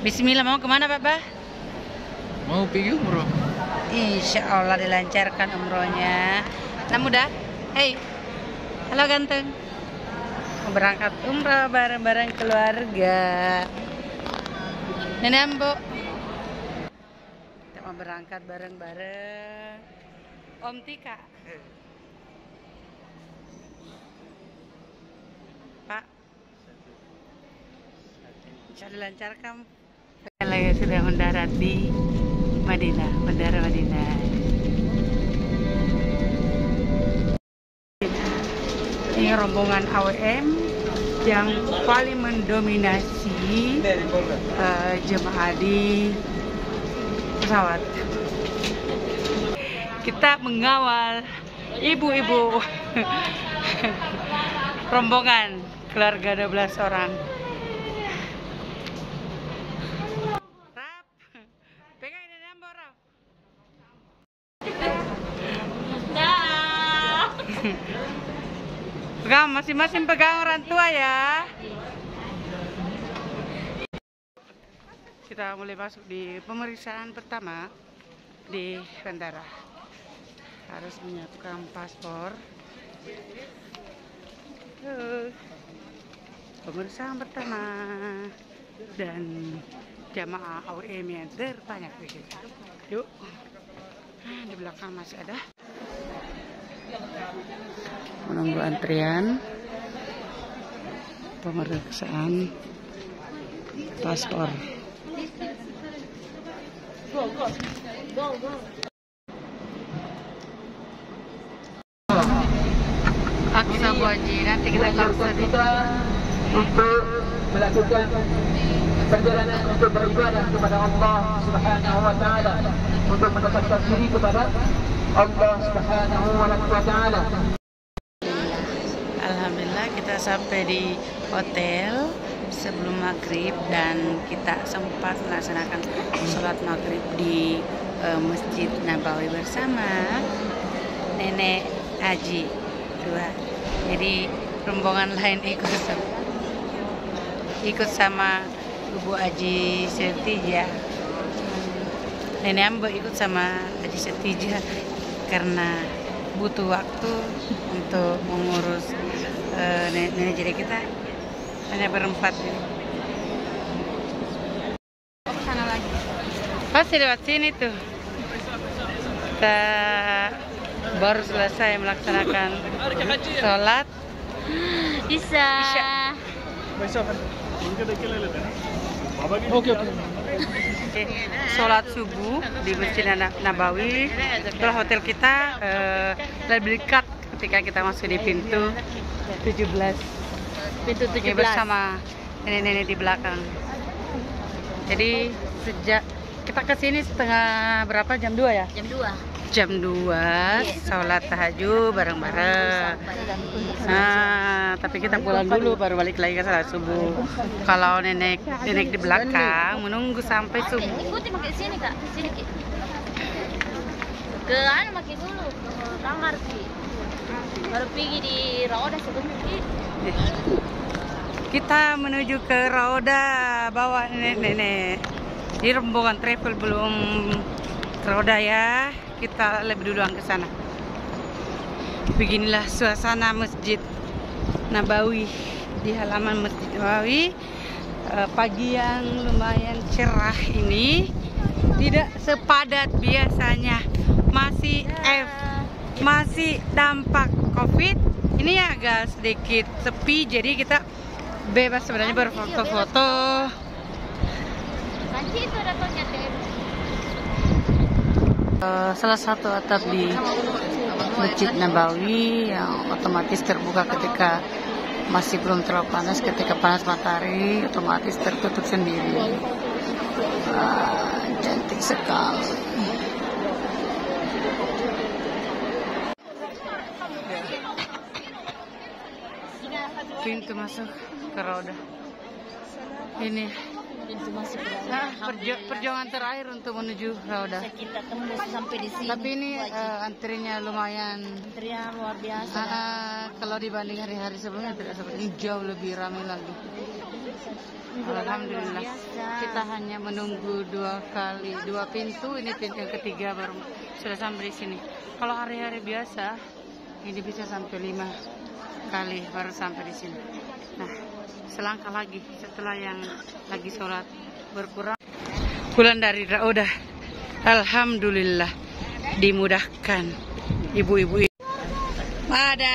Bismillah, mau kemana Papa? Mau pergi umroh. Insya Allah dilancarkan umrohnya. Nah muda, hei, halo ganteng. Mau berangkat umroh bareng-bareng keluarga. Nenek Ambo. Kita mau berangkat bareng-bareng. Om Tika. Pak. Insya Allah dilancarkan. Saya sudah mendarat di Madinah, Bandara Madinah. Ini rombongan AWM yang paling mendominasi jemaah di pesawat. Kita mengawal ibu-ibu rombongan keluarga 12 orang. Pegang, masing-masing pegang orang tua ya. Kita mulai masuk di pemeriksaan pertama di bandara. Harus menyiapkan paspor. Pemeriksaan pertama dan jamaah AWM yang terbanyak di sini. Yuk, di belakang masih ada. Menunggu antrian pemeriksaan paspor. Aksa Buaji, nanti kita untuk melakukan perjalanan untuk beribadah kepada Allah Subhanahu wa taala, untuk mendekatkan diri kepada Allah Subhanahu wa taala. Alhamdulillah kita sampai di hotel sebelum maghrib dan kita sempat melaksanakan sholat maghrib di Masjid Nabawi bersama Nenek Haji 2. Jadi rombongan lain ikut sama Ibu Haji Setija. Nenek Ambo ikut sama Haji Setija karena butuh waktu untuk mengurus nenek, jadi kita hanya berempat ini. Sana lagi. Pasti lewat sini tuh. Kita baru selesai melaksanakan sholat Isya. Oke. Sholat subuh di Masjid Nabawi. Setelah hotel kita lebih dekat ketika kita masuk di pintu 17. Pintu 17. Bersama nenek-nenek di belakang. Jadi sejak kita kesini setengah berapa? Jam 2 ya? Jam 2. Jam 2 sholat tahajud bareng-bareng. Nah, tapi kita pulang dulu baru balik lagi ke sholat subuh. Kalau nenek di belakang menunggu sampai subuh. Ikuti makin sini Kak, sini Ki. Ke makin dulu ke kamar Ki. Baru pergi di Rauda sebentar Ki. Kita menuju ke Rauda bawa nenek-nenek. Di rombongan travel belum ke Rauda ya. Kita lebih duluan ke sana. Beginilah suasana Masjid Nabawi di halaman Masjid Nabawi. Pagi yang lumayan cerah ini, tidak sepadat biasanya. Masih dampak Covid. Ini agak sedikit sepi, jadi kita bebas sebenarnya berfoto-foto. Salah satu atap di Masjid Nabawi yang otomatis terbuka ketika masih belum terlalu panas, ketika panas matahari otomatis tertutup sendiri. Cantik sekali. Pintu masuk ke Rauda. Ini Pintu masuk perjuangan terakhir untuk menuju Rauda. kita tembus sampai di sini. Tapi ini antrinya lumayan. Antrian luar biasa. Kalau dibanding hari-hari sebelumnya tidak seperti ini, jauh lebih ramai lagi. Alhamdulillah. Luar biasa. Kita hanya menunggu 2 pintu. Ini pintu yang ketiga baru sudah sampai di sini. Kalau hari-hari biasa ini bisa sampai 5 kali baru sampai di sini. Nah, selangkah lagi setelah yang lagi sholat berkurang. Pulang dari Raudah, alhamdulillah dimudahkan ibu-ibu. Ada.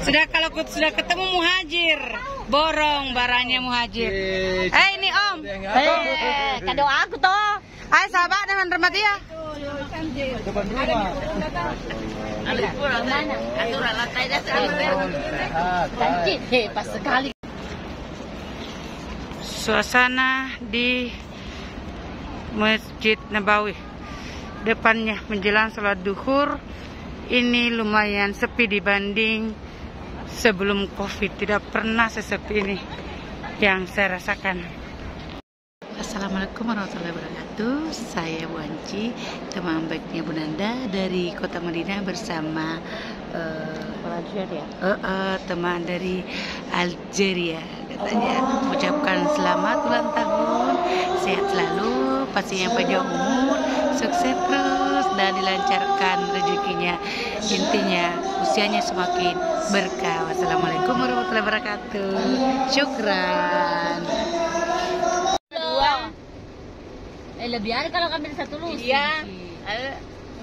Sudah ketemu muhajir, borong barangnya muhajir. Ini Om. Kado aku toh. Hai sahabat dengan rumah dia. Aturan lantai dasar. Pas sekali. Suasana di Masjid Nabawi. Depannya menjelang sholat duhur. Ini lumayan sepi dibanding sebelum Covid. Tidak pernah sesepi ini yang saya rasakan. Assalamualaikum warahmatullahi wabarakatuh. Saya Bu Anci, teman baiknya Bu Nanda dari Kota Madinah bersama teman dari Algeria. Katanya ucapkan selamat ulang tahun, sehat selalu, pastinya panjang umur, sukses terus dan dilancarkan rezekinya. Intinya usianya semakin berkah. Wassalamualaikum warahmatullahi wabarakatuh. Syukran. Lebih ada kalau ambil 1 lusin. Iya.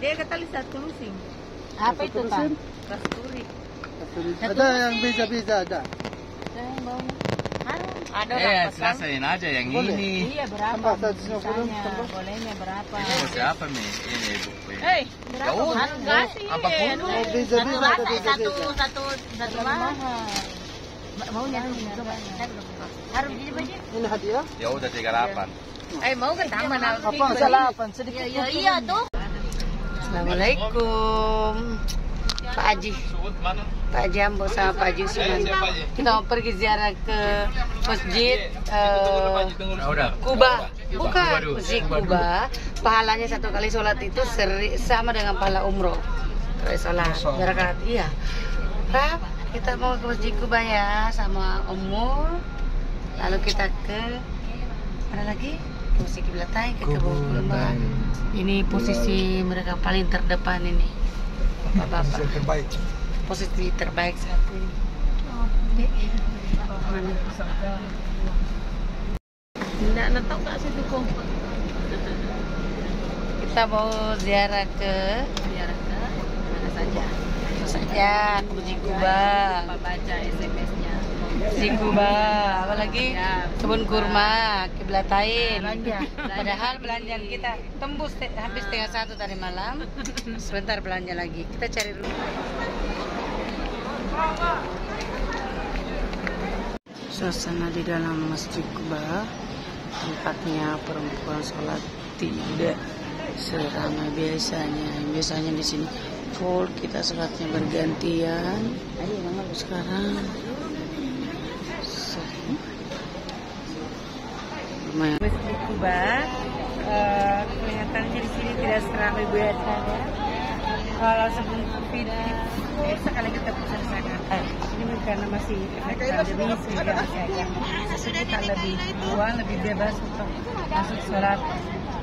Dia kata 1 lusin. Apa itu Pak? Kasturi. Ada yang bisa ada. Ada orang pesan. Selesain aja yang ini. Iya berapa? Tambah 150. Misalnya, bolehnya berapa? Oh, siapa nih? Ini Bu. Hei, berapa? Jauh. Kasih. Apapun. Bisa Satu rasa, satu mahal. maunya tuh coba. Harus jadi baju. Ini hadiah. Ya udah 38. Mau ke taman Apa? Salah apa? Sedikit. Iya tuh. Assalamualaikum Pak Haji, Pak Haji Ambo sama Pak Haji Usman. Kita mau pergi ziarah ke Masjid Kuba. Bukan, Masjid Kuba. Pahalanya 1 kali sholat itu sama dengan pahala umroh. Kali sholat, ziarah iya. Rap, kita mau ke Masjid Kuba ya sama Umur. Lalu kita ke mana lagi? Ke Masjid Kiblatain, ke Kebun Kurma. Ini posisi mereka paling terdepan ini, bapak-bapak. Terbaik. Posisi terbaik saat ini. Mana? Tidak tahu nggak situ kok. Kita mau ziarah ke Mana saja. ke Masjid Kuba. Pak baca SMS-nya. Masjid Kuba, apa lagi? Kebun Kurma, Kiblatain. Padahal belanjaan kita tembus habis 1:30 tadi malam. Sebentar belanja lagi. Kita cari dulu. Suasana di dalam Masjid Kuba, tempatnya perempuan sholat tidak seramai biasanya. Biasanya di sini full, kita sholatnya bergantian. Sekarang Masjid Kuba kelihatannya di sini tidak seramai biasanya. Kalau sebelum Covid sekali kita pusat sana. Ini karena masih pandemi sehingga kita lebih luang, lebih bebas untuk masuk sholat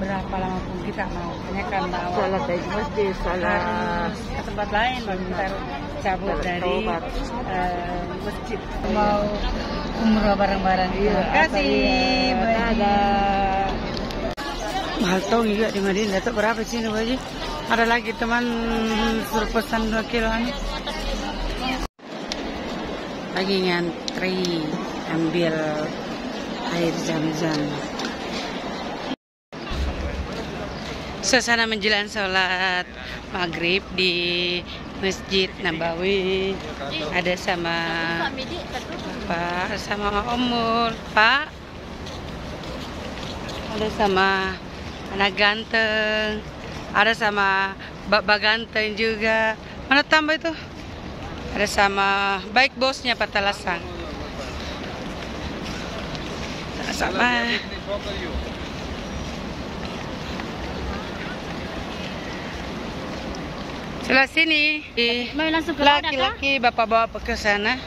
berapa lama pun kita mau. Hanya karena sholat dari masjid, sholat ke tempat lain baru kita cabut dari masjid. Mau umroh bareng-bareng. Terima kasih. Mahal tau juga di Madinah. Datuk berapa sih nih Baji? Ada lagi teman suruh pesan 2 kilo ini. Lagi ngantri ambil air zam-zam. Suasana menjelang sholat maghrib di Masjid Nabawi. Ada sama Pak, sama Umur, Pak. Ada sama anak ganteng. Ada sama Bapak ganteng juga. Mana tambah itu? Ada sama baik bosnya Pak Talasang. Sama. Sebelah sini. Laki-laki bapak bawa ke sana.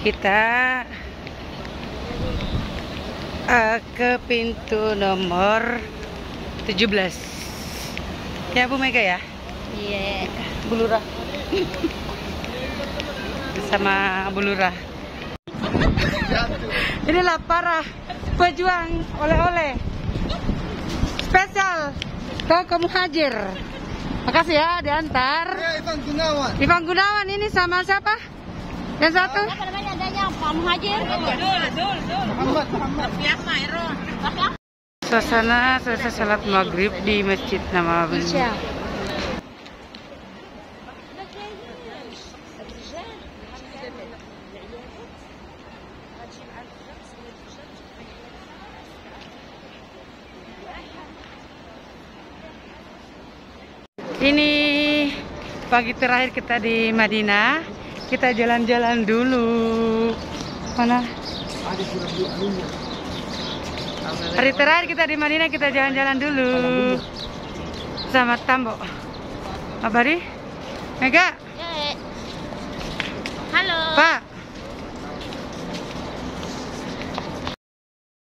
Kita ke pintu nomor 17. Ya Bu Mega ya? Iya. Bu Lurah. Bersama Bu Lurah. Inilah para pejuang oleh-oleh spesial kaum muhajir. Makasih ya diantar. Ivan Gunawan ini sama siapa? Yang satu? Apa namanya adanya Pak Muhajir? Muhammad. Suasana selesai salat maghrib di Masjid Nabawi. Ini pagi terakhir kita di Madinah. Kita jalan-jalan dulu. Mana? Hari terakhir kita di Madinah, kita jalan-jalan dulu. Sama Tambo. Abari? Mega? Halo. Pak.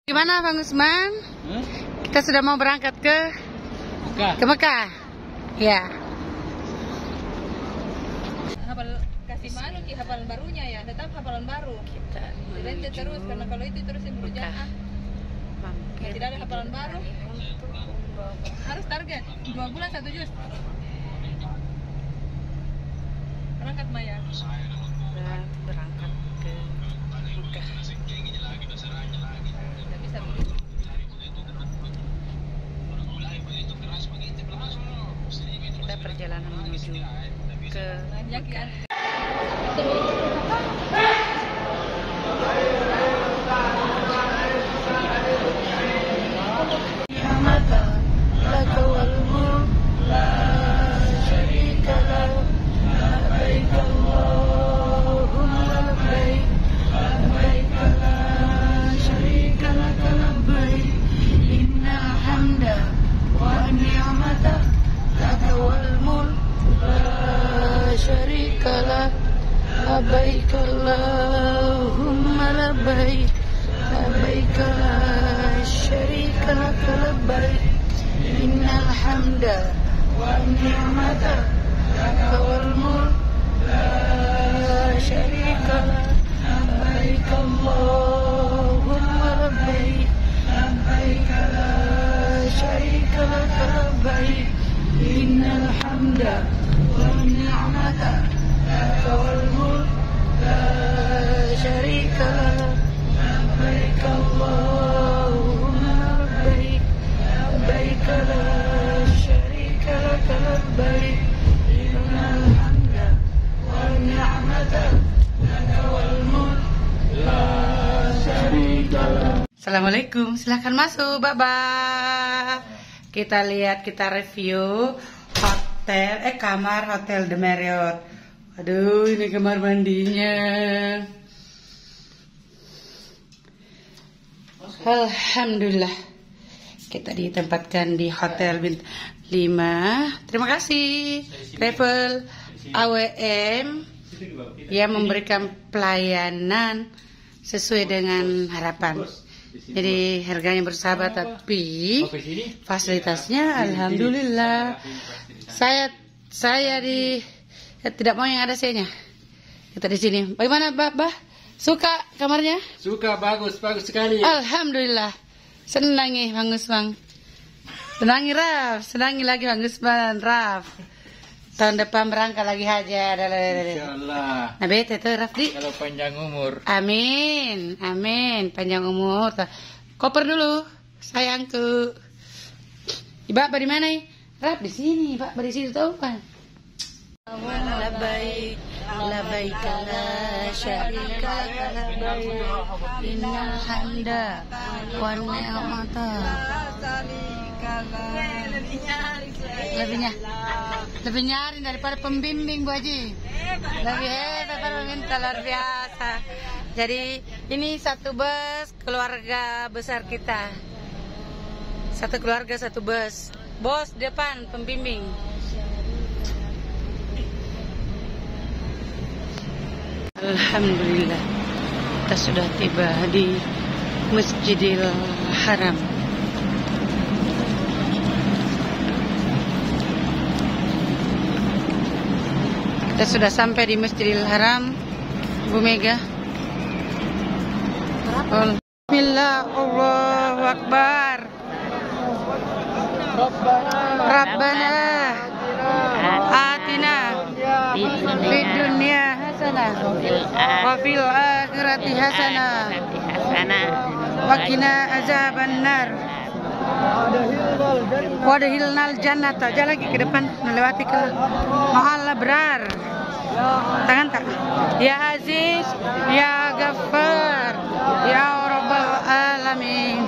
Gimana Bang Usman? Kita sudah mau berangkat ke Mekah. Ya. Mana ki hafalan barunya ya, tetap hafalan baru. Kita terus karena kalau itu terus yang berjalan. Tidak ada hafalan baru. Harus target 2 bulan 1 juz. Berangkat Maya. Berangkat ke Mekah. Tidak bisa. Kita perjalanan menuju ke Mekah. Labbaik Allahumma labbaik, labbaik la syarika lak labbaik, innal hamda wan ni'mata laka wal mulk la syarika lak, labbaik Allahumma labbaik, labbaik la syarika lak labbaik, innal hamda wan ni'mata laka wal mulk la syarika lak, labbaik Allahumma labbaik, labbaik la syarika lak labbaik, innal hamda wan ni'mata laka wal mulk la syarika lak. Assalamualaikum, silahkan masuk Baba. Kita lihat, kita review kamar hotel The Marriott. Aduh, ini kamar mandinya. Alhamdulillah. Kita ditempatkan di Hotel Bintang 5. Terima kasih Travel AWM yang memberikan pelayanan sesuai dengan harapan. Jadi harganya bersahabat tapi fasilitasnya alhamdulillah. Saya tidak mau yang ada C-nya. Kita di sini. Bagaimana, Bah? Suka kamarnya? Suka, bagus sekali. Alhamdulillah. Senangi Bang Usman. Senangi Raf, senangi lagi Bang Usman, Raf. Tahun depan berangkat lagi haji. Insyaallah. Nah, bete tuh Rafdi. Kalau panjang umur. Amin, amin, panjang umur. Koper dulu, sayangku. Iba di mana? Raf di sini, Pak, di situ tahu kan? Labbaik, labbaik la syarika lak labbaik, innal hamda wan ni'mata. Lebih nyari daripada pembimbing Bu Haji. Lebih hebat pemerintah, luar biasa. Jadi ini satu bus keluarga besar kita. Satu keluarga satu bus. Bos depan pembimbing. Alhamdulillah kita sudah tiba di Masjidil Haram. Kita sudah sampai di Masjidil Haram, Bu Mega. Bismillah, Allahu Akbar. Rabbana atina fid dunya hasanah wa fil akhirati hasanah wa qina azabannar. Wadahilnal jannata. Jalan lagi ke depan, melewati ke mahal labrar. Tangan tak? Ya Aziz, Ya Ghaffar, Ya Rabbal Alamin.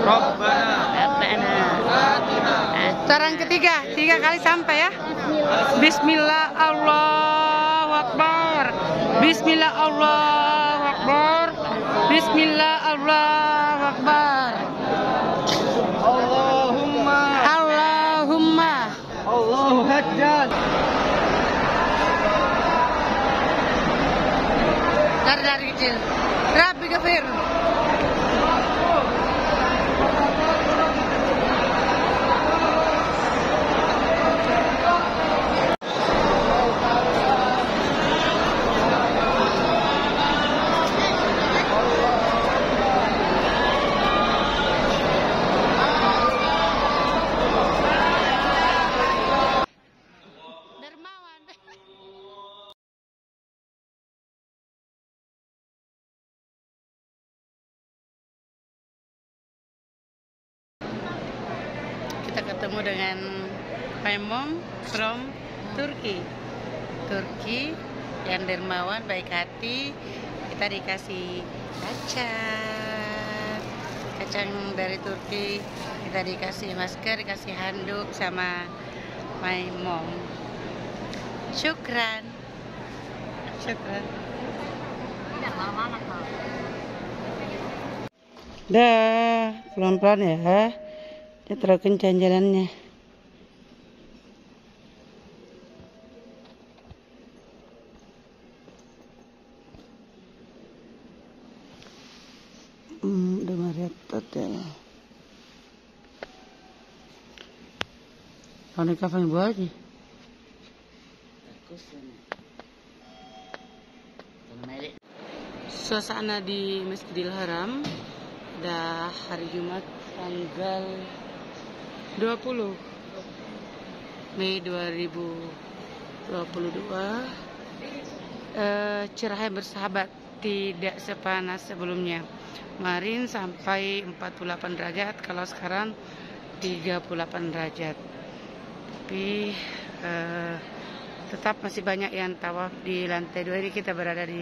Rabbana. Sarang ketiga, 3 kali sampai ya. Bismillah, Allahu Akbar. Bismillah, Allahu Akbar. Bismillah, Allahu Akbar. Allahumma Allahu Akbar. Dari kecil. Rabbi Ghafir. Kita ketemu dengan my mom from Turki. Turki yang dermawan, baik hati. Kita dikasih kacang dari Turki. Kita dikasih masker, dikasih handuk sama my mom. Syukran. Dah, pelan-pelan ya. Dia terlalu kencang jalannya. Udah meretot ya. Kalau kapan buat aja. Suasana di Masjidil Haram. Dah hari Jumat tanggal 20 Mei 2022. Cerah bersahabat, tidak sepanas sebelumnya. Kemarin sampai 48 derajat, kalau sekarang 38 derajat. Tapi tetap masih banyak yang tawaf di lantai 2. Ini kita berada di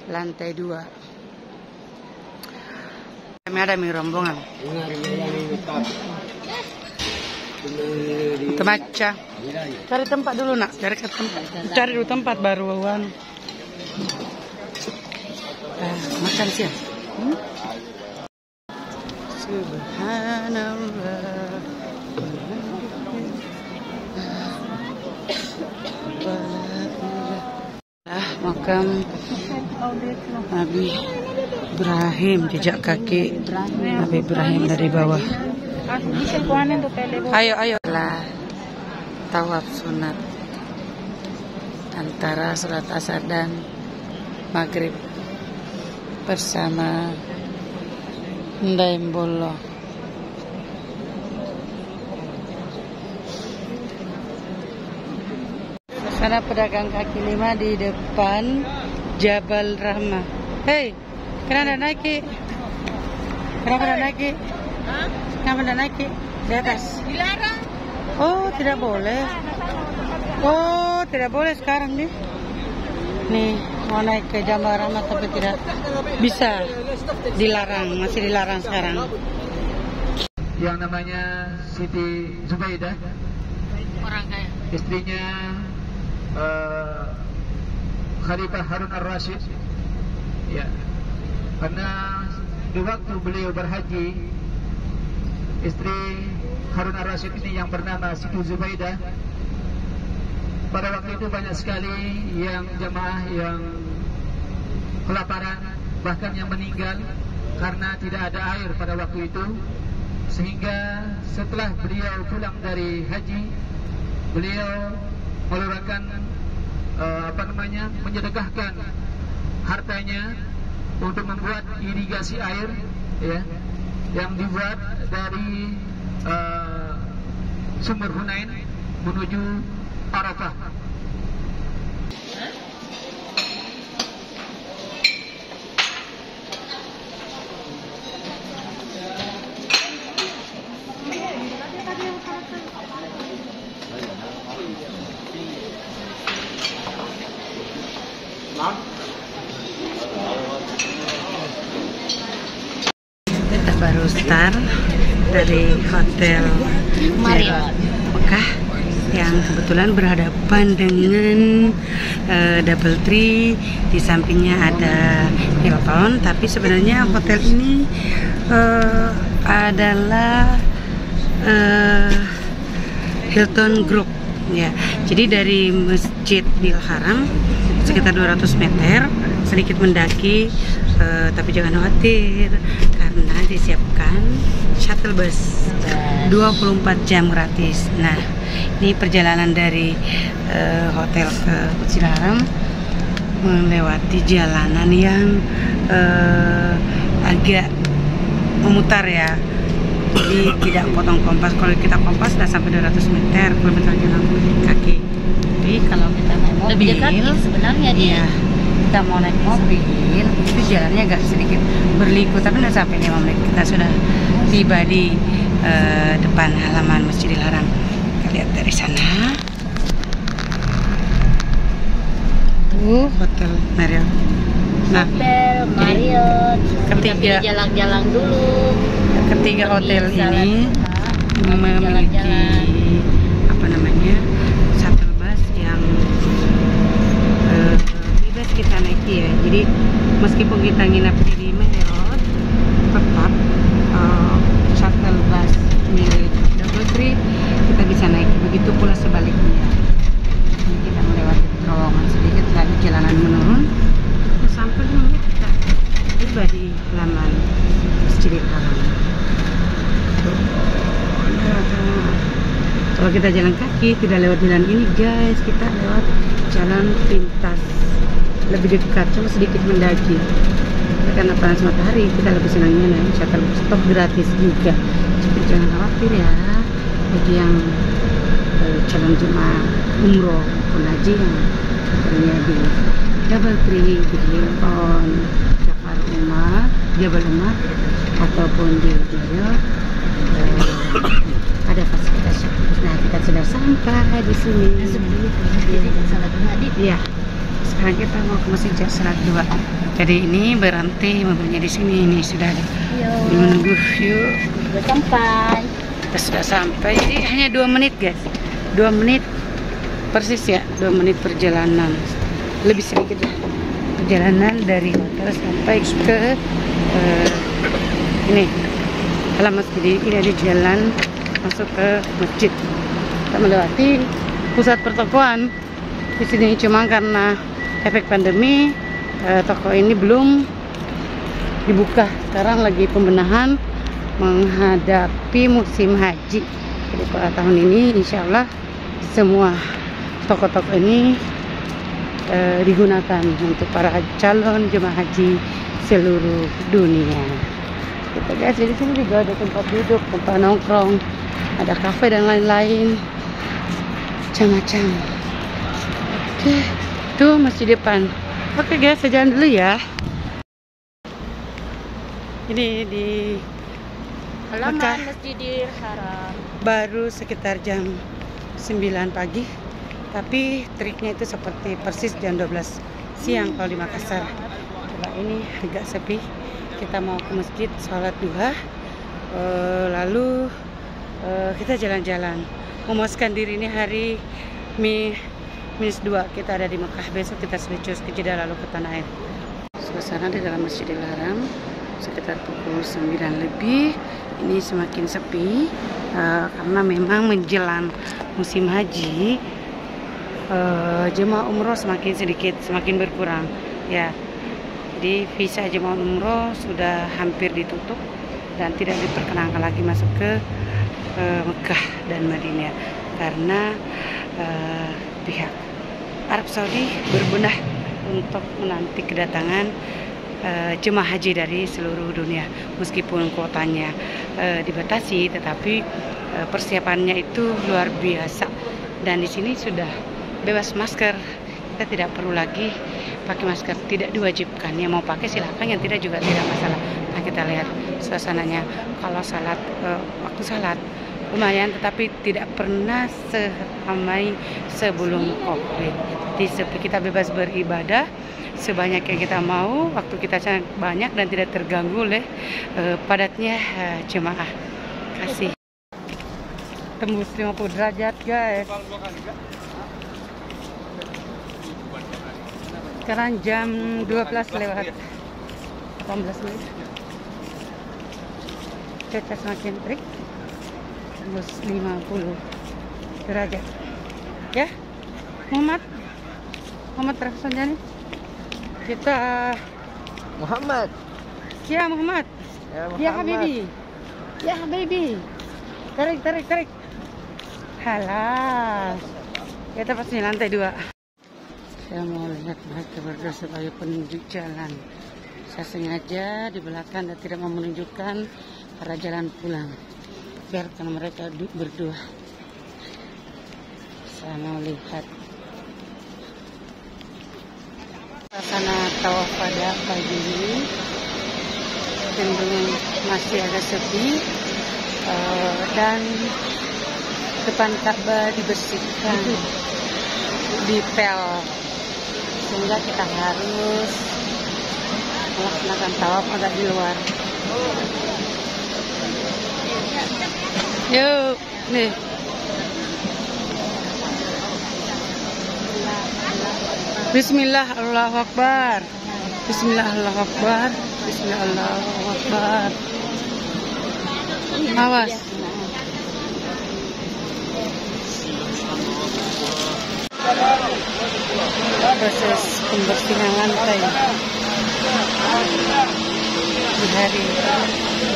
lantai 2. Kami ada mie rombongan. Temaca. Cari tempat dulu nak. Cari dulu tempat baruan. Makan siang. Subhanallah. Makam Nabi Ibrahim, jejak kaki Nabi Ibrahim dari bawah. Ayo lah, tawaf sunat antara sholat asar dan maghrib bersama Ndaimbolo. Sana pedagang kaki lima di depan Jabal Rahmah. Hei, kenapa naiki? Kenapa naiki? Kenapa naiki di atas? Dilarang. Oh, tidak boleh. Oh, tidak boleh sekarang nih. Nih, mau naik ke Jabal Rahmah tapi tidak bisa. Dilarang, masih dilarang sekarang. Yang namanya Siti Zubaidah, Orang kaya. istrinya Khalifah Harun Ar-Rasyid. Ya, karena di waktu beliau berhaji, istri Harun Ar-Rasyid ini yang bernama Siti Zubaidah, pada waktu itu banyak sekali yang jamaah yang kelaparan bahkan yang meninggal karena tidak ada air pada waktu itu, sehingga setelah beliau pulang dari haji, beliau meluarkan menyedekahkan hartanya untuk membuat irigasi air, ya, yang dibuat dari sumber Hunain menuju Arafah. Kita baru start dari Hotel Marriott Mekah yang kebetulan berhadapan dengan Double Tree. Di sampingnya ada Hilton, tapi sebenarnya hotel ini adalah Hilton Group, ya. Jadi dari Masjidil Haram sekitar 200 meter, sedikit mendaki, tapi jangan khawatir karena disiapkan shuttle bus 24 jam gratis. Nah, ini perjalanan dari hotel ke Masjidil Haram melewati jalanan yang agak memutar, ya. Jadi tidak potong kompas. Kalau kita kompas sudah sampai 200 meter, kilometer jalan kaki. Tapi kalau kita naik mobil, lebih dekat sebenarnya dia. Iya, kita mau naik mobil itu jalannya agak sedikit berliku, tapi tidak sampai 5 menit kita sudah tiba di depan halaman Masjidil Haram. Kita lihat dari sana. Hotel Marriott. Nah, Hotel Marriott. ketiga Jalan-jalan dulu. Ketiga hotel Bisa ini memiliki jalan-jalan. shuttle bus yang bebas kita naiki, ya. Jadi meskipun kita nginap di Marriott, tetap shuttle bus milik Double Tree kita bisa naiki. Begitu pula sebaliknya. Ini kita melewati terowongan sedikit, lalu jalanan menurun sampai 5 menit kita tiba di halaman Masjidil Haram. Kalau kita jalan kaki tidak lewat jalan ini, guys, kita lewat jalan pintas, lebih dekat, cuma sedikit mendaki. Karena panas matahari, kita lebih senangnya naik shuttle bus, stop gratis juga. Jadi jangan khawatir, ya, bagi yang calon jemaah umroh maupun haji yang berada di Double Tree, di Hilton, Jabal Umar ataupun di Marriott, ada fasilitas. Nah, kita sudah sampai di sini. Iya. Sekarang kita mau ke Masjid Salat 2. Jadi ini berhenti mobilnya di sini. Ini sudah menunggu. Yuk. Sudah sampai. Kita sudah sampai. Jadi hanya 2 menit, guys. 2 menit persis, ya. 2 menit perjalanan. Lebih sedikit lah. Perjalanan dari hotel sampai ke ini halaman masjid. Ini ada jalan masuk ke masjid. Kita melewati pusat pertokoan di sini, cuma karena efek pandemi toko ini belum dibuka. Sekarang lagi pembenahan menghadapi musim haji. Jadi pada tahun ini insya Allah semua toko-toko ini digunakan untuk para calon jemaah haji seluruh dunia. Kita guys, di sini juga ada tempat duduk, tempat nongkrong, ada kafe dan lain-lain, macam-macam. Oke, tuh masih depan. Oke guys, saya jalan dulu, ya. Ini di Halaman Masjidil Haram. baru sekitar jam 9 pagi, tapi triknya itu seperti persis jam 12 siang kalau di Makassar. Coba ini agak sepi. Kita mau ke masjid sholat duha, lalu kita jalan-jalan memuaskan diri. Ini hari -2 kita ada di Mekah. Besok kita switch ke Jeddah lalu ke tanah air. Suasana di dalam Masjidil Haram sekitar pukul 9 lebih. Ini semakin sepi karena memang menjelang musim haji, jemaah umroh semakin sedikit, semakin berkurang, ya. Jadi visa jemaah umroh sudah hampir ditutup dan tidak diperkenankan lagi masuk ke Mekah dan Madinah karena pihak Arab Saudi berbenah untuk menanti kedatangan jemaah haji dari seluruh dunia. Meskipun kuotanya dibatasi, tetapi persiapannya itu luar biasa. Dan di sini sudah bebas masker, kita tidak perlu lagi pakai masker, tidak diwajibkan. Yang mau pakai silakan, yang tidak juga tidak masalah. Nah, kita lihat suasananya. Kalau salat, waktu salat lumayan, tetapi tidak pernah seramai sebelum COVID. Di sepi, kita bebas beribadah sebanyak yang kita mau, waktu kita sangat banyak dan tidak terganggu oleh padatnya jemaah. Kasih. Tembus 50 derajat, guys. Sekarang jam 12 lewat 18 menit. Cuaca semakin terik. Tembus 50 derajat. Ya, Muhammad Rafsanjani. Kita Muhammad. Ya Muhammad. Ya Habibi. Ya Habibi. Tarik. Halas. Kita pasti lantai 2. Saya mau lihat mereka berdua sebagai penunjuk jalan. Saya sengaja di belakang dan tidak mau menunjukkan arah jalan pulang. Biarkan mereka duduk berdua. Saya mau lihat suasana tawaf pada pagi ini. Cenderung masih agak sepi dan depan Ka'bah dibersihkan, dipel, sehingga kita harus melaksanakan tawaf agak di luar. Yuk, nih. Bismillah, Allahu Akbar. Bismillah, Allahu Akbar. Bismillah, Allahu Akbar. Awas. Proses pembersihan lantai di hari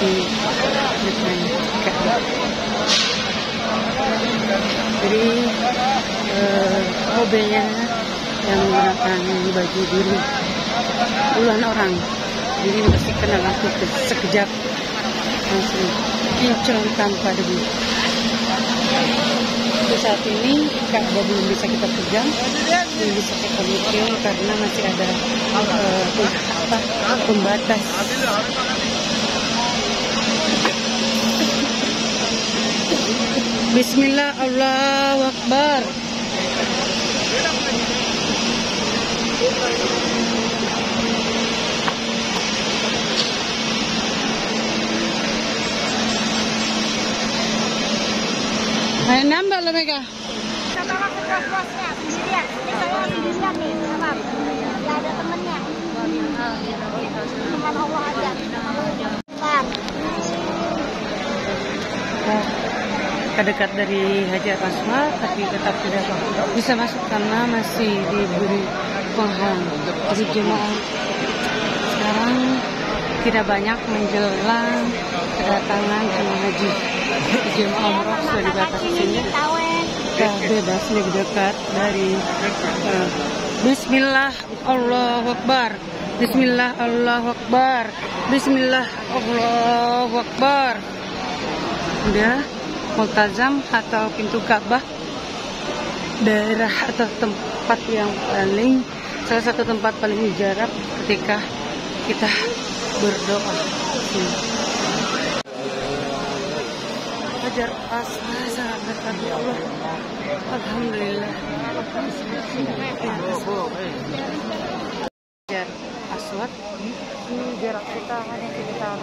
di depan Ka'bah. Jadi OB-nya yang menggunakan baju biru puluhan orang, jadi membersihkan dalam waktu sekejap, langsung kinclong tanpa debu. Untuk saat ini Ka'bah belum bisa kita pegang, belum bisa kita bikin karena masih ada pembatas. Bismillah, Allahu Akbar. Nambah lah mereka. Kita bawa ke kos-kosnya sendirian. Ini saya sendirian nih, Abang. Nggak ada temennya. Dengan Allah aja. Bang. Kita dekat dari Hajar Aswad, tapi tetap tidak bisa masuk karena masih diberi penghalang. Jadi jemaah sekarang tidak banyak menjelang kedatangan jemaah haji. Jemaah umroh sudah dibatasi sini. Kita bebas lebih dekat dari Bismillah, Allahu Akbar. Bismillah, Allahu Akbar. Bismillah, Allahu Akbar. Dia Multazam atau pintu Ka'bah, daerah atau tempat yang salah satu tempat paling mujarab ketika kita berdoa. Hajar Aswad sangat dekat, ya Allah. Alhamdulillah. Hajar Aswad, ini jarak kita hanya sekitar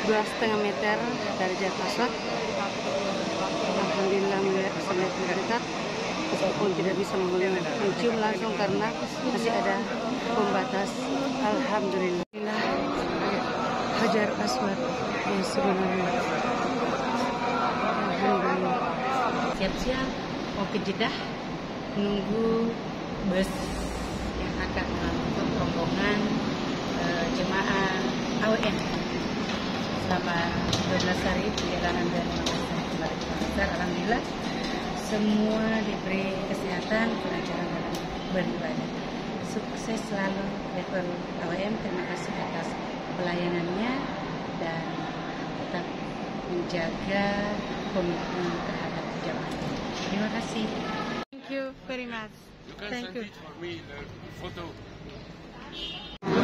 2,5 meter dari Hajar Aswad. Alhamdulillah melihat sangat dekat, meskipun tidak bisa mencium langsung karena masih ada pembatas. Alhamdulillah. Hajar Aswad ya sebenarnya. Alhamdulillah. Siap-siap mau ke Jeddah, menunggu bus yang akan mengangkut rombongan AWM. Selama 12 hari perjalanan dari Makassar kembali ke Makassar, alhamdulillah semua diberi kesehatan, kelancaran dalam beribadah. Sukses selalu level AWM. Terima kasih atas pelayanannya dan tetap menjaga komitmen terhadap jamaah. Terima kasih. Thank you very much. Thank you.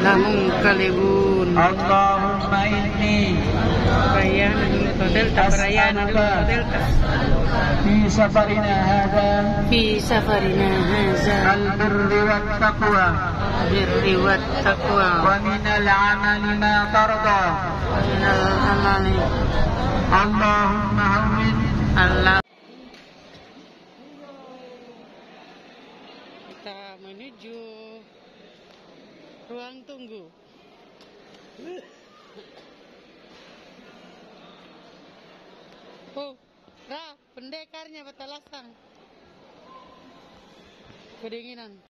Lamung Kalibun. Allahumma inni Perayaan hotel tak perayaan hotel tak. fi safarina hadha Fi safarina haza al-birri wat taqwa birri wat taqwa wa min al-amali ma tarda. minal amali. Allahumma hawwin Allah. Kita menuju ruang tunggu. Oh, Ra, pendekarnya batalasang. Kedinginan.